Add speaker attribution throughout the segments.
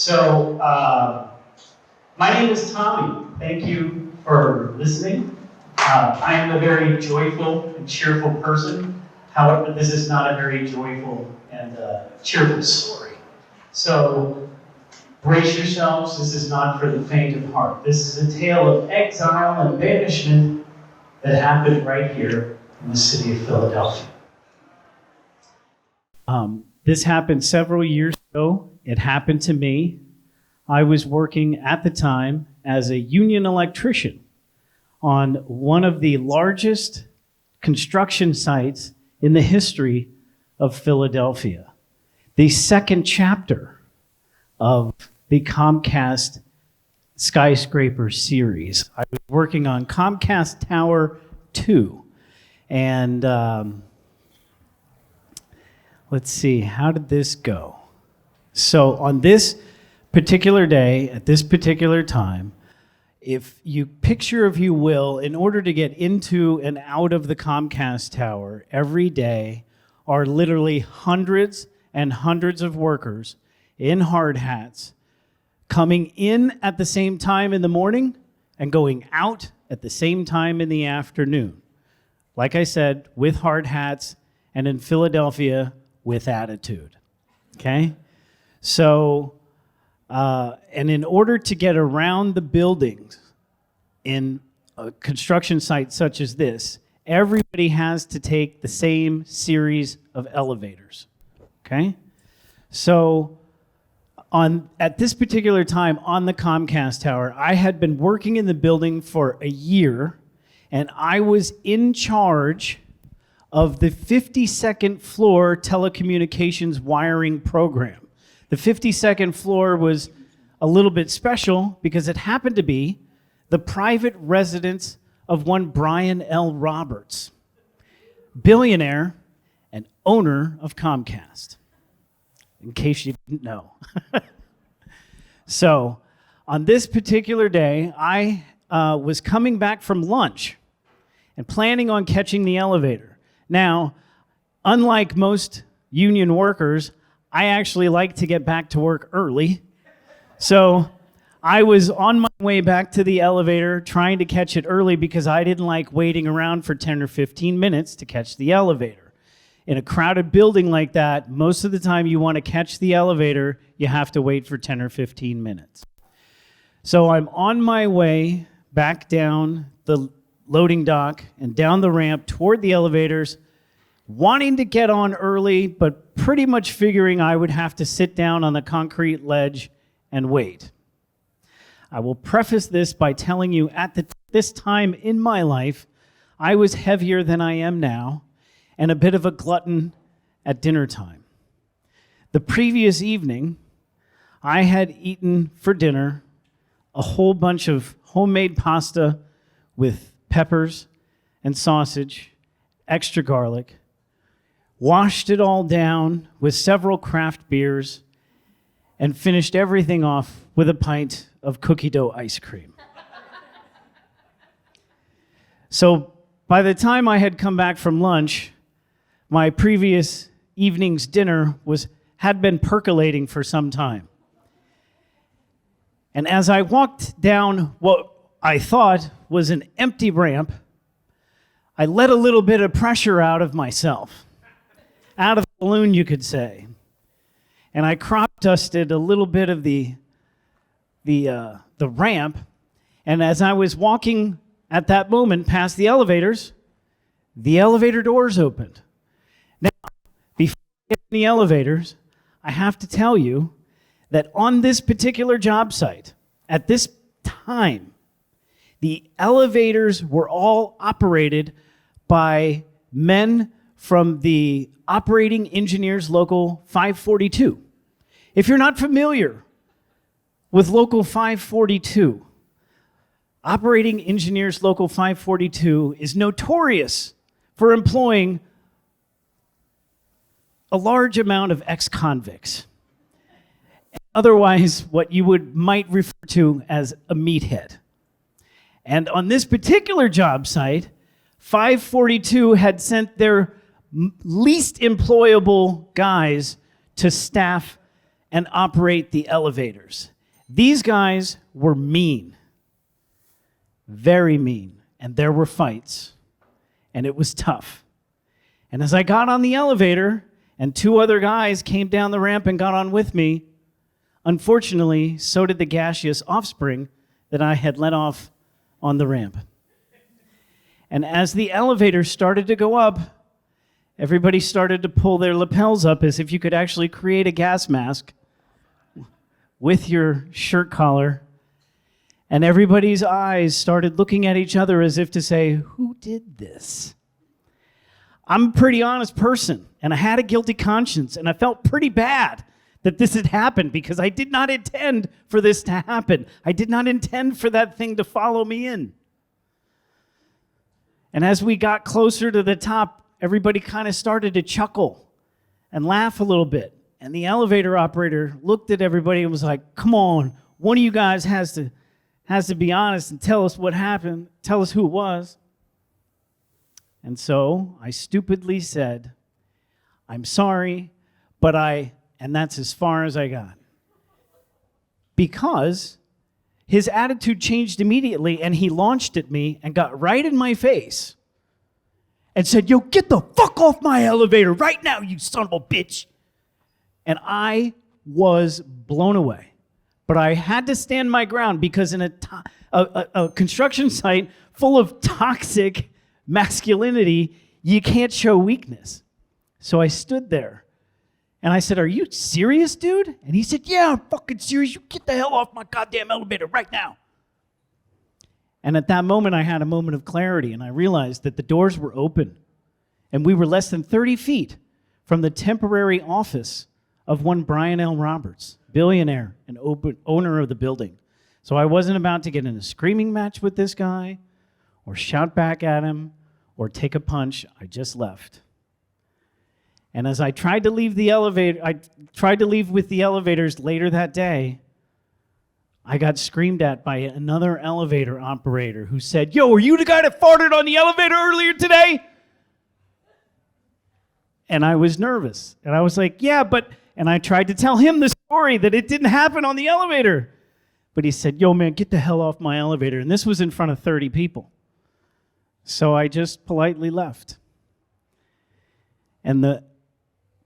Speaker 1: My name is Tommy. Thank you for listening. I am a very joyful and cheerful person. However, this is not a very joyful and cheerful story. So, brace yourselves. This is not for the faint of heart. This is a tale of exile and banishment that happened right here in the city of Philadelphia. This happened several years ago. It happened to me. I was working at the time as a union electrician on one of the largest construction sites in the history of Philadelphia, the second chapter of the Comcast skyscraper series. I was working on Comcast Tower 2, and let's see, how did this go? So on this particular day, at this particular time, if you picture, if you will, in order to get into and out of the Comcast Tower every day are literally hundreds and hundreds of workers in hard hats coming in at the same time in the morning and going out at the same time in the afternoon. Like I said, with hard hats, and in Philadelphia, with attitude. Okay? So, and in order to get around the buildings in a construction site such as this, everybody has to take the same series of elevators. Okay? So, at this particular time on the Comcast Tower, I had been working in the building for a year, and I was in charge of the 52nd floor telecommunications wiring program. The 52nd floor was a little bit special because it happened to be the private residence of one Brian L. Roberts, billionaire and owner of Comcast, in case you didn't know. So, on this particular day, I was coming back from lunch and planning on catching the elevator. Now, unlike most union workers, I actually like to get back to work early. So I was on my way back to the elevator trying to catch it early because I didn't like waiting around for 10 or 15 minutes to catch the elevator. In a crowded building like that, most of the time you want to catch the elevator, you have to wait for 10 or 15 minutes. So I'm on my way back down the loading dock and down the ramp toward the elevators, wanting to get on early, but pretty much figuring I would have to sit down on the concrete ledge and wait. I will preface this by telling you at this time in my life, I was heavier than I am now and a bit of a glutton at dinner time. The previous evening, I had eaten for dinner a whole bunch of homemade pasta with peppers and sausage, extra garlic, washed it all down with several craft beers, and finished everything off with a pint of cookie dough ice cream. So by the time I had come back from lunch, my previous evening's dinner had been percolating for some time. And as I walked down what I thought was an empty ramp, I let a little bit of pressure out of myself, out of the balloon, you could say. And I crop dusted a little bit of the ramp, and as I was walking at that moment past the elevator doors opened. Now, before I get in the elevators, I have to tell you that on this particular job site, at this time, the elevators were all operated by men from the Operating Engineers Local 542. If you're not familiar with Local 542, Operating Engineers Local 542 is notorious for employing a large amount of ex-convicts, otherwise what you might refer to as a meathead. And on this particular job site, 542 had sent their least employable guys to staff and operate the elevators. These guys were mean, very mean, and there were fights, and it was tough. And as I got on the elevator, and two other guys came down the ramp and got on with me, unfortunately, so did the gaseous offspring that I had let off on the ramp. And as the elevator started to go up, everybody started to pull their lapels up as if you could actually create a gas mask with your shirt collar. And everybody's eyes started looking at each other as if to say, who did this? I'm a pretty honest person, and I had a guilty conscience, and I felt pretty bad that this had happened because I did not intend for this to happen. I did not intend for that thing to follow me in. And as we got closer to the top, everybody kind of started to chuckle and laugh a little bit. And the elevator operator looked at everybody and was like, come on, one of you guys has to be honest and tell us what happened, tell us who it was. And so I stupidly said, I'm sorry, and that's as far as I got. Because his attitude changed immediately, and he launched at me and got right in my face and said, yo, get the fuck off my elevator right now, you son of a bitch. And I was blown away. But I had to stand my ground because in a construction site full of toxic masculinity, you can't show weakness. So I stood there and I said, are you serious, dude? And he said, yeah, I'm fucking serious. You get the hell off my goddamn elevator right now. And at that moment, I had a moment of clarity, and I realized that the doors were open, and we were less than 30 feet from the temporary office of one Brian L. Roberts, billionaire and owner of the building. So I wasn't about to get in a screaming match with this guy or shout back at him or take a punch. I just left. And as I tried to leave with the elevators later that day, I got screamed at by another elevator operator who said, yo, are you the guy that farted on the elevator earlier today? And I was nervous. And I was like, yeah, and I tried to tell him the story that it didn't happen on the elevator. But he said, yo, man, get the hell off my elevator. And this was in front of 30 people. So I just politely left. And the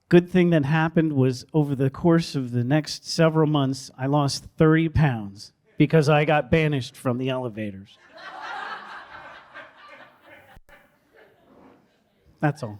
Speaker 1: good thing that happened was over the course of the next several months, I lost 30 pounds because I got banished from the elevators. That's all.